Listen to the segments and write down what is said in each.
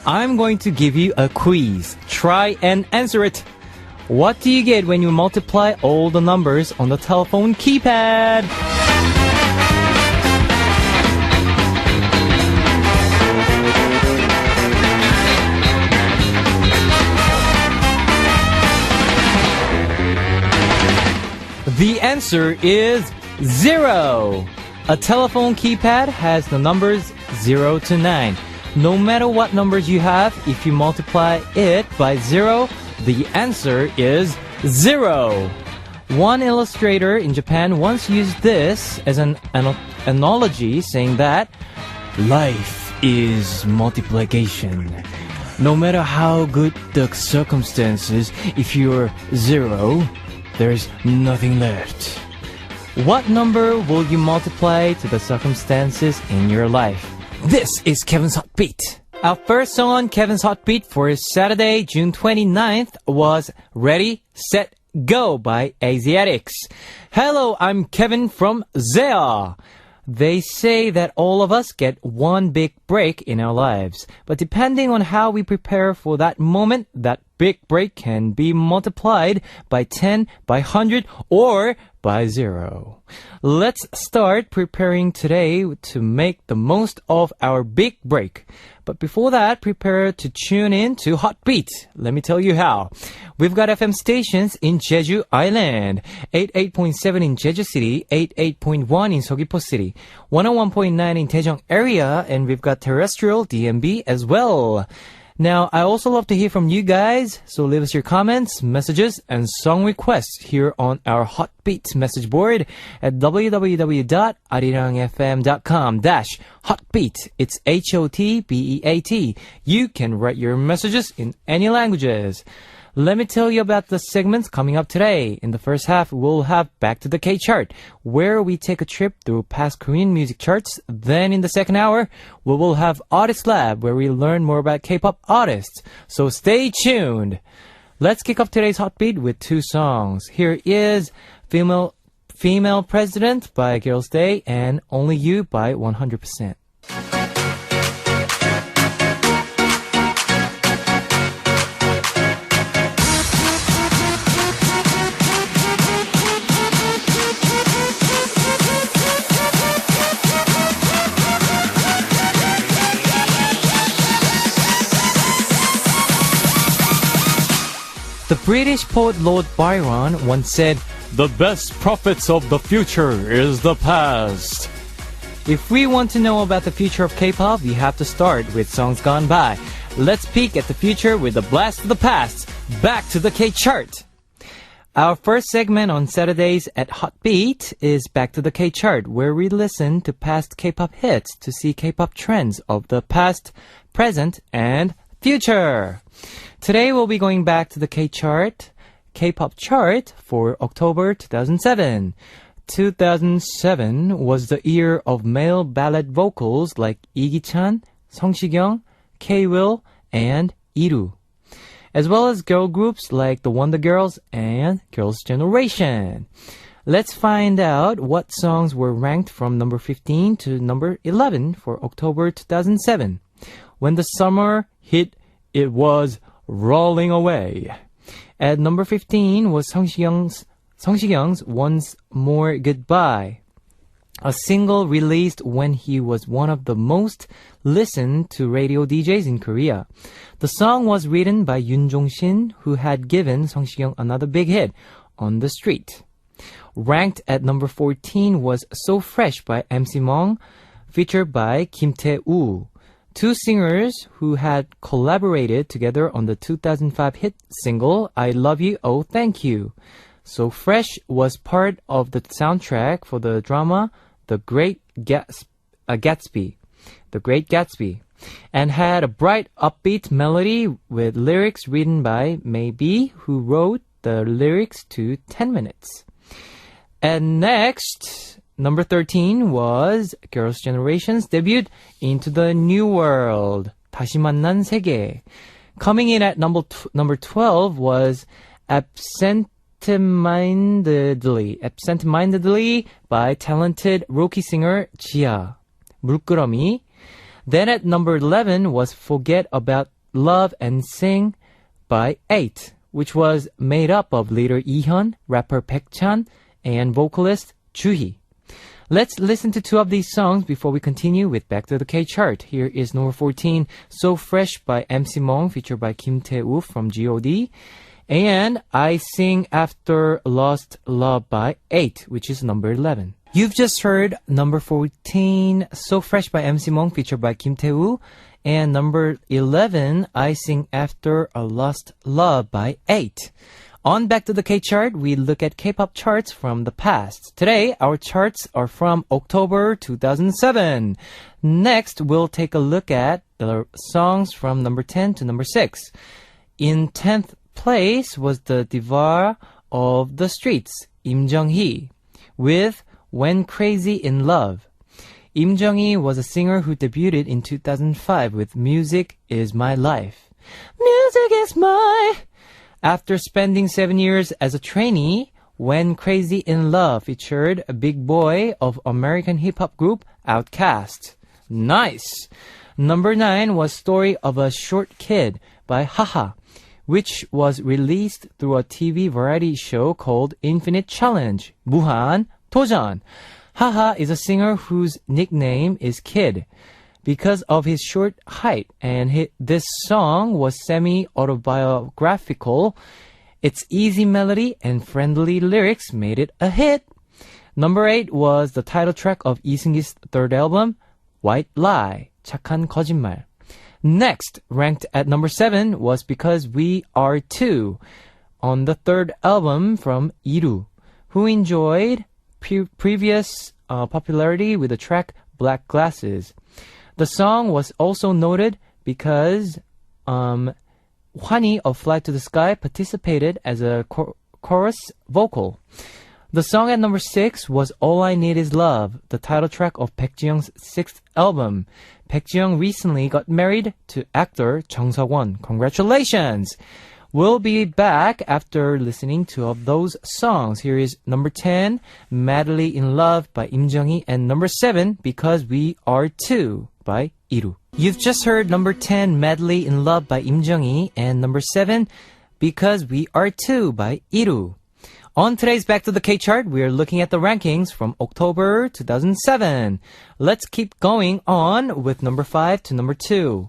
I'm going to give you a quiz. Try and answer it. What do you get when you multiply all the numbers on the telephone keypad? The answer is 0. A telephone keypad has the numbers 0 to 9. No matter what numbers you have, if you multiply it by 0, the answer is 0. One illustrator in Japan once used this as an analogy, saying that life is multiplication. No matter how good the circumstances, if you're 0, there's nothing left. What number will you multiply to the circumstances in your life? This is Kevin's Hot Beat. Our first song on Kevin's Hot Beat for Saturday, June 29th was Ready, Set, Go by Asiatics. Hello, I'm Kevin from ZEA. They say that all of us get one big break in our lives. But depending on how we prepare for that moment, that big break can be multiplied by 10, by 100, or by 0. Let's start preparing today to make the most of our big break. But before that, prepare to tune in to Hot Beat. Let me tell you how. We've got FM stations in Jeju Island, 88.7 in Jeju City, 88.1 in Seogwipo City, 101.9 in Daejeong area, and we've got terrestrial DMB as well. Now, I also love to hear from you guys, so leave us your comments, messages, and song requests here on our Hot Beat message board at www.arirangfm.com/hotbeat. It's HOTBEAT. You can write your messages in any languages. Let me tell you about the segments coming up today. In the first half, we'll have Back to the K-Chart, where we take a trip through past Korean music charts. Then in the second hour, we will have Artist Lab, where we learn more about K-pop artists. So stay tuned. Let's kick off today's Hot Beat with two songs. Here is Female President by Girls' Day and Only You by 100%. The British poet Lord Byron once said, "The best prophets of the future is the past." If we want to know about the future of K-pop, we have to start with songs gone by. Let's peek at the future with a blast of the past. Back to the K-Chart. Our first segment on Saturdays at Hot Beat is Back to the K-Chart, where we listen to past K-pop hits to see K-pop trends of the past, present, and future. Today we'll be going back to the K-pop chart for October 2007. 2007 was the year of male ballad vocals like Lee Gi-chan, Song Si-kyung, K-Will, and Iru, as well as girl groups like the Wonder Girls and Girls' Generation. Let's find out what songs were ranked from number 15 to number 11 for October 2007. When the summer hit, it was Rolling Away. At number 15 was Song Si-kyung's Once More Goodbye, a single released when he was one of the most listened to radio DJs in Korea. The song was written by Yoon Jong-shin, who had given Song Si-kyung another big hit, On the Street. Ranked at number 14 was So Fresh by MC Mong, featured by Kim Tae-woo. Two singers who had collaborated together on the 2005 hit single I Love You, Oh Thank You. So Fresh was part of the soundtrack for the drama The Great Gatsby, and had a bright, upbeat melody with lyrics written by May B, who wrote the lyrics to 10 Minutes. And next, number 13 was Girls' Generation's debut, Into the New World, 다시 만난 세계. Coming in at number 12 was Absent-Mindedly by talented rookie singer Jia, 물끄러미. Then at number 11 was Forget About Love and Sing by 8, which was made up of leader Ihyun, rapper Baekchan, and vocalist Juhi. Let's listen to two of these songs before we continue with Back to the K-chart. Here is number 14, So Fresh by MC Mong, featured by Kim Tae-woo from G.O.D. And I Sing After Lost Love by 8, which is number 11. You've just heard number 14, So Fresh by MC Mong, featured by Kim Tae-woo. And number 11, I Sing After a Lost Love by 8. On Back to the K-chart, we look at K-pop charts from the past. Today, our charts are from October 2007. Next, we'll take a look at the songs from number 10 to number 6. In 10th place was the diva of the streets, Im Jung-hee, with When Crazy in Love. Im Jung-hee was a singer who debuted in 2005 with Music Is My Life. Music is my... After spending 7 years as a trainee, When Crazy in Love featured a big boy of American hip-hop group Outkast. Nice! Number 9 was Story of a Short Kid by Haha, which was released through a TV variety show called Infinite Challenge, 무한 도전. Haha is a singer whose nickname is Kid because of his short height, and this song was semi-autobiographical. Its easy melody and friendly lyrics made it a hit. Number 8 was the title track of Lee Seung-gi's third album, White Lie, 착한 거짓말. Next, ranked at number 7 was Because We Are Two, on the third album from Iru, who enjoyed previous popularity with the track Black Glasses. The song was also noted because Hwani of Fly to the Sky participated as a chorus vocal. The song at number 6 was All I Need Is Love, the title track of Baek Ji-young's sixth album. Baek Ji-young recently got married to actor Jung Seok-won. Congratulations! We'll be back after listening to those songs. Here is number 10, Madly in Love by Im Jung-hee, and number 7, Because We Are Two by Iru. You've just heard number 10, Madly in Love by Im Jung-hee, and number 7, Because We Are Two by Iru. On today's Back to the K-chart, we are looking at the rankings from October 2007. Let's keep going on with number 5 to number 2.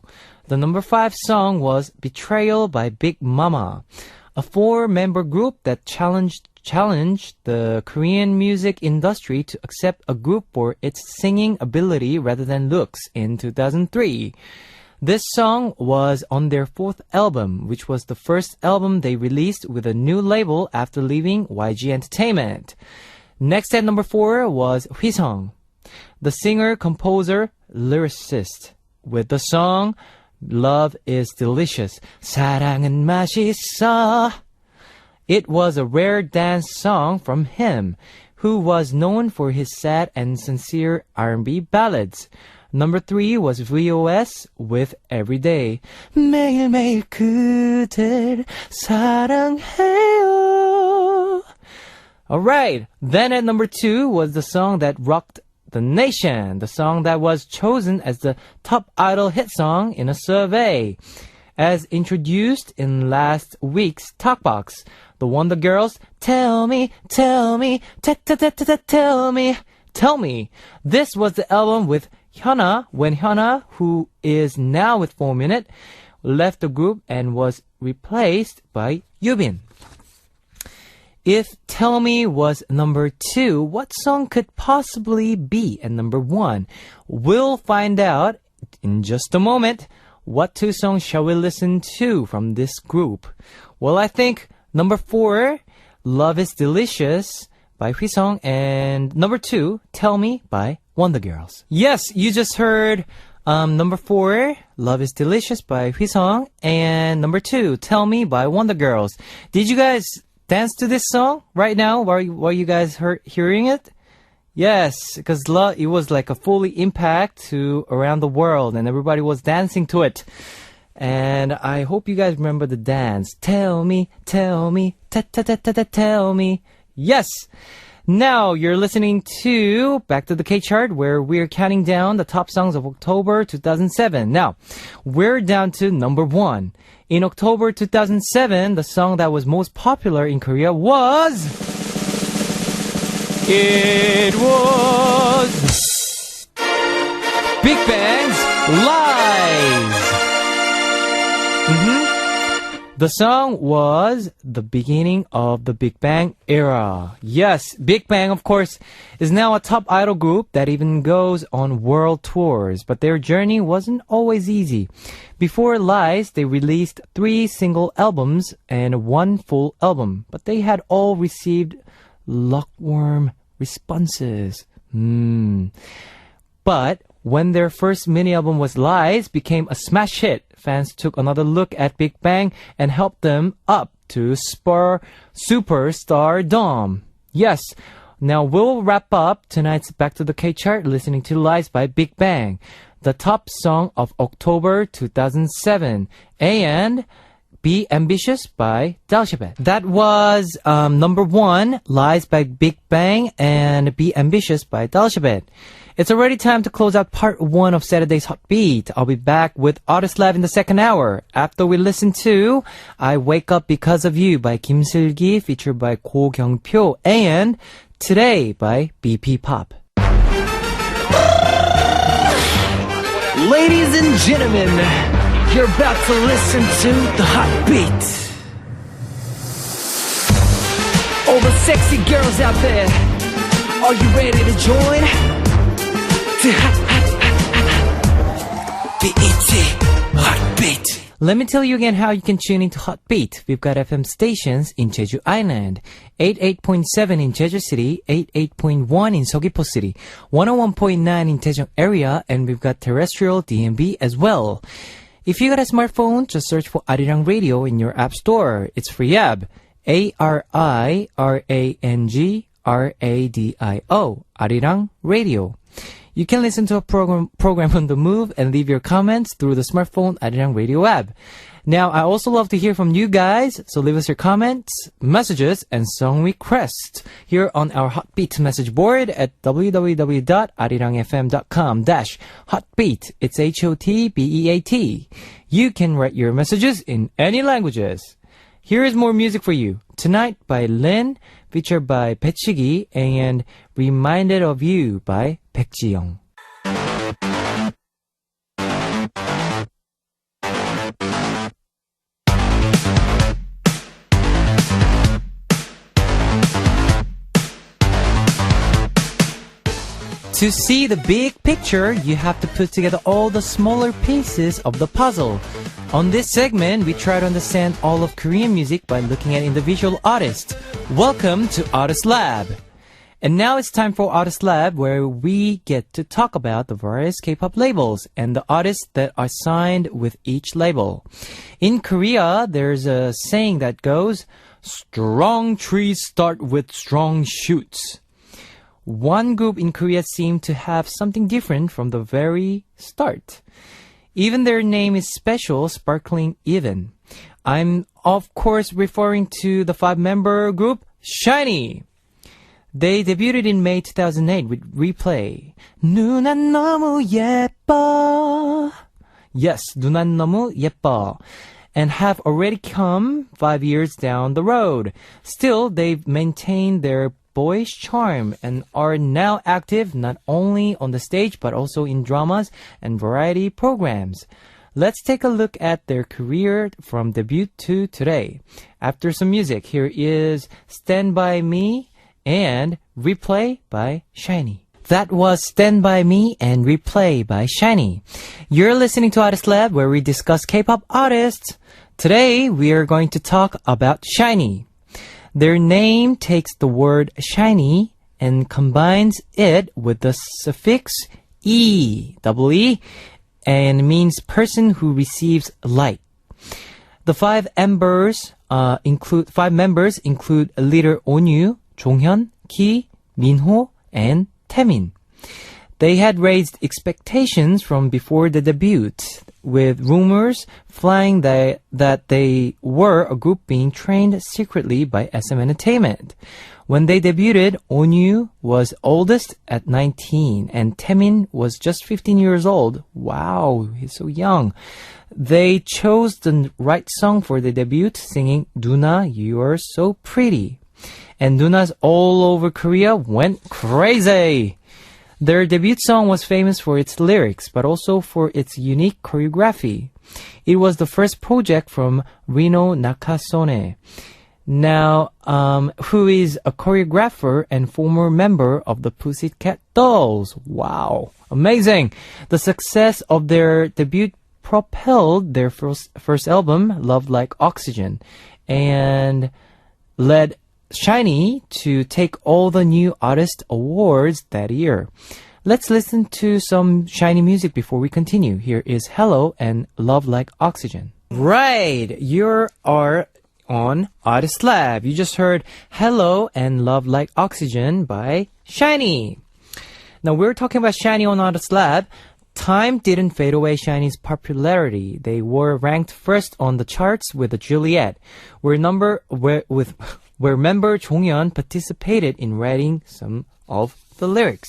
The number 5 song was Betrayal by Big Mama, a 4-member group that challenged the Korean music industry to accept a group for its singing ability rather than looks in 2003. This song was on their 4th album, which was the first album they released with a new label after leaving YG Entertainment. Next at number 4 was Hwisung, the singer, composer, lyricist, with the song Love is Delicious, 사랑은 맛있어. It was a rare dance song from him, who was known for his sad and sincere R&B ballads. Number 3 was VOS with Everyday. 매일매일 그댈 사랑해요. Alright, then at number 2 was the song that rocked the nation, the song that was chosen as the top idol hit song in a survey. As introduced in last week's Talkbox, the Wonder Girls' Tell Me, Tell Me, Tell Me, Tell Me. This was the album with Hyuna, when Hyuna, who is now with 4 Minute, left the group and was replaced by Yubin. If Tell Me was number 2, what song could possibly be at number 1? We'll find out in just a moment. What 2 songs shall we listen to from this group? Well, I think number 4, Love is Delicious by Hwisung, and number 2, Tell Me by Wonder Girls. Yes, you just heard number 4, Love is Delicious by Hwisung, and number 2, Tell Me by Wonder Girls. Did you guys dance to this song right now while you guys hearing it? Yes, because it was like a fully impact to around the world, and everybody was dancing to it. And I hope you guys remember the dance. Tell me, tell me, ta-ta-ta-ta-ta, tell me. Yes! Now you're listening to Back to the K-Chart, where we're counting down the top songs of October 2007. Now, we're down to number 1. In October 2007, the song that was most popular in Korea was... It was... Big Bang's Lies! The song was the beginning of the Big Bang era. Yes, Big Bang, of course, is now a top idol group that even goes on world tours, but their journey wasn't always easy. Before Lies, they released 3 single albums and 1 full album, but they had all received lukewarm responses. But when their first mini-album was Lies became a smash hit, fans took another look at Big Bang and helped them up to superstardom. Yes, now we'll wrap up tonight's Back to the K-Chart listening to Lies by Big Bang, the top song of October 2007, and Be Ambitious by Dalshabet. That was number 1, Lies by Big Bang, and Be Ambitious by Dalshabet. It's already time to close out part 1 of Saturday's Hot Beat. I'll be back with Artist Lab in the second hour. After we listen to I Wake Up Because of You by Kim Seul-gi, featured by Ko Kyung-pyo, and Today by BP Pop. Ladies and gentlemen, you're about to listen to the Hot Beat. All the sexy girls out there, are you ready to join? Hot Beat. Let me tell you again how you can tune into Hot Beat. We've got FM stations in Jeju Island, 88.7 in Jeju City, 88.1 in Seogwipo City, 101.9 in Daejeong area, and we've got terrestrial DMB as well. If you got a smartphone, just search for Arirang Radio in your app store. It's free app. ARIRANG RADIO. Arirang Radio. You can listen to a program on the move and leave your comments through the smartphone Arirang Radio app. Now, I also love to hear from you guys, so leave us your comments, messages, and song requests here on our Hotbeat message board at www.arirangfm.com/hotbeat. It's HOTBEAT. You can write your messages in any languages. Here is more music for you. Tonight by Lin, featured by Baechigi, and Reminded of You by Baek Ji-young. To see the big picture, you have to put together all the smaller pieces of the puzzle. On this segment, we try to understand all of Korean music by looking at individual artists. Welcome to Artist Lab. And now it's time for Artist Lab, where we get to talk about the various K-pop labels and the artists that are signed with each label. In Korea, there's a saying that goes, strong trees start with strong shoots. One group in Korea seemed to have something different from the very start. Even their name is special, sparkling even. I'm, of course, referring to the 5-member group, SHINee. They debuted in May 2008 with Replay. 누난 너무 예뻐. Yes, 누난 너무 예뻐. And have already come 5 years down the road. Still, they've maintained their boyish charm and are now active not only on the stage but also in dramas and variety programs. Let's take a look at their career from debut to today. After some music, here is Stand By Me and Replay by SHINee. That was Stand By Me and Replay by SHINee. You're listening to Artist Lab, where we discuss K-pop artists. Today, we are going to talk about SHINee. Their name takes the word shiny and combines it with the suffix double E, and means person who receives light. The 5 members include leader Onyu, Jonghyun, Ki, Minho, and Taemin. They had raised expectations from before the debut. with rumors flying that they were a group being trained secretly by SM Entertainment. When they debuted, Onyu was oldest at 19 and Taemin was just 15 years old. Wow, he's so young. They chose the right song for the debut, singing Duna, You're So Pretty. And Duna's all over Korea went crazy. Their debut song was famous for its lyrics, but also for its unique choreography. It was the first project from Rino Nakasone. Now, who is a choreographer and former member of the Pussycat Dolls. Wow, amazing! The success of their debut propelled their first album, Love Like Oxygen, and led SHINee to take all the new artist awards that year. Let's listen to some SHINee music before we continue. Here is Hello and Love Like Oxygen. Right, you are on Artist Lab. You just heard Hello and Love Like Oxygen by SHINee. Now we're talking about SHINee on Artist Lab. Time didn't fade away SHINee's popularity. They were ranked first on the charts with the Juliet, where member Jonghyun participated in writing some of the lyrics.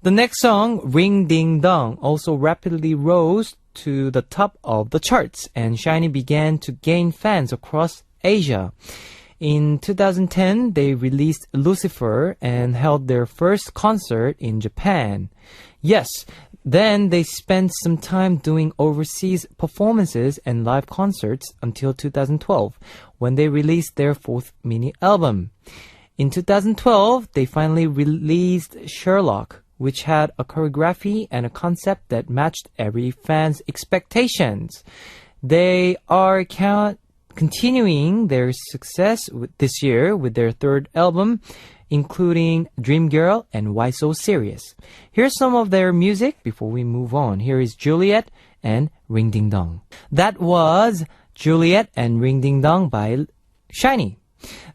The next song, Ring Ding Dong, also rapidly rose to the top of the charts, and SHINee began to gain fans across Asia. In 2010, they released Lucifer and held their first concert in Japan. Yes, then they spent some time doing overseas performances and live concerts until 2012, when they released their fourth mini album. In 2012, they finally released Sherlock, which had a choreography and a concept that matched every fan's expectations. They are continuing their success this year with their third album, including Dream Girl and Why So Serious. Here's some of their music before we move on. Here is Juliet and Ring Ding Dong. That was Juliet and Ring Ding Dong by SHINee.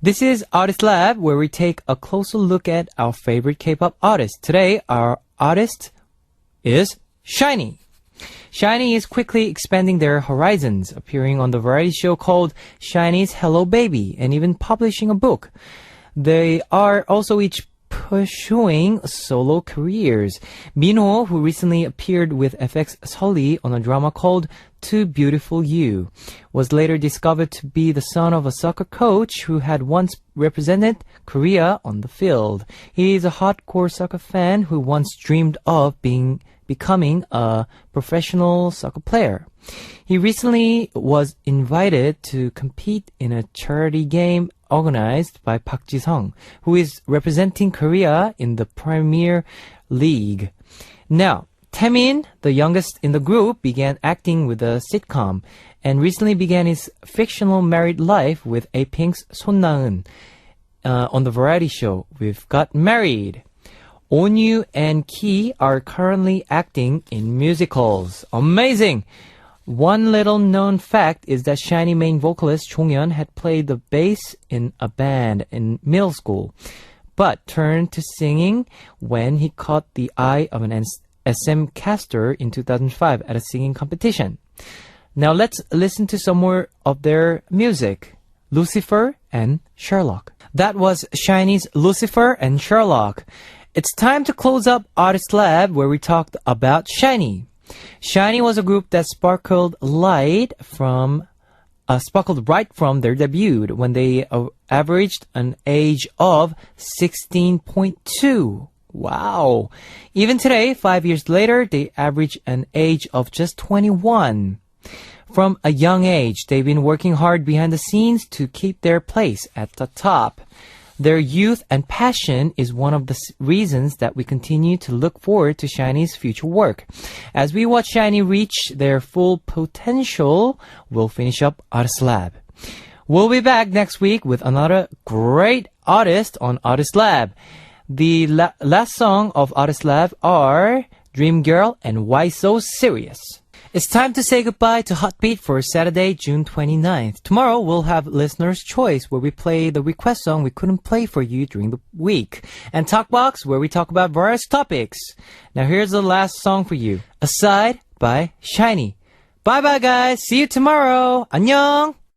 This is Artist Lab, where we take a closer look at our favorite K-pop artists. Today, our artist is SHINee. SHINee is quickly expanding their horizons, appearing on the variety show called SHINee's Hello Baby, and even publishing a book. They are also each pursuing solo careers. Minho, who recently appeared with FX Sully on a drama called Too Beautiful You, was later discovered to be the son of a soccer coach who had once represented Korea on the field. He is a hardcore soccer fan who once dreamed of becoming a professional soccer player. He recently was invited to compete in a charity game organized by Park Ji-sung, who is representing Korea in the Premier League. Now, Taemin, the youngest in the group, began acting with a sitcom and recently began his fictional married life with A-Pink's Son Na-eun on the variety show We've Got Married. Onyu and Ki are currently acting in musicals. Amazing! One little known fact is that SHINee main vocalist Jonghyun had played the bass in a band in middle school, but turned to singing when he caught the eye of an SM caster in 2005 at a singing competition. Now let's listen to some more of their music. Lucifer and Sherlock. That was SHINee's Lucifer and Sherlock. It's time to close up Artist Lab, where we talked about SHINee. SHINee was a group that sparkled right from their debut, when they averaged an age of 16.2. Wow! Even today, 5 years later, they average an age of just 21. From a young age, they've been working hard behind the scenes to keep their place at the top. Their youth and passion is one of the reasons that we continue to look forward to SHINee's future work. As we watch SHINee reach their full potential, we'll finish up Artist Lab. We'll be back next week with another great artist on Artist Lab. The last song of Artist Lab are Dream Girl and Why So Serious. It's time to say goodbye to Hotbeat for Saturday, June 29th. Tomorrow, we'll have Listener's Choice, where we play the request song we couldn't play for you during the week. And Talkbox, where we talk about various topics. Now here's the last song for you. Aside by SHINee. Bye bye guys. See you tomorrow. 안녕.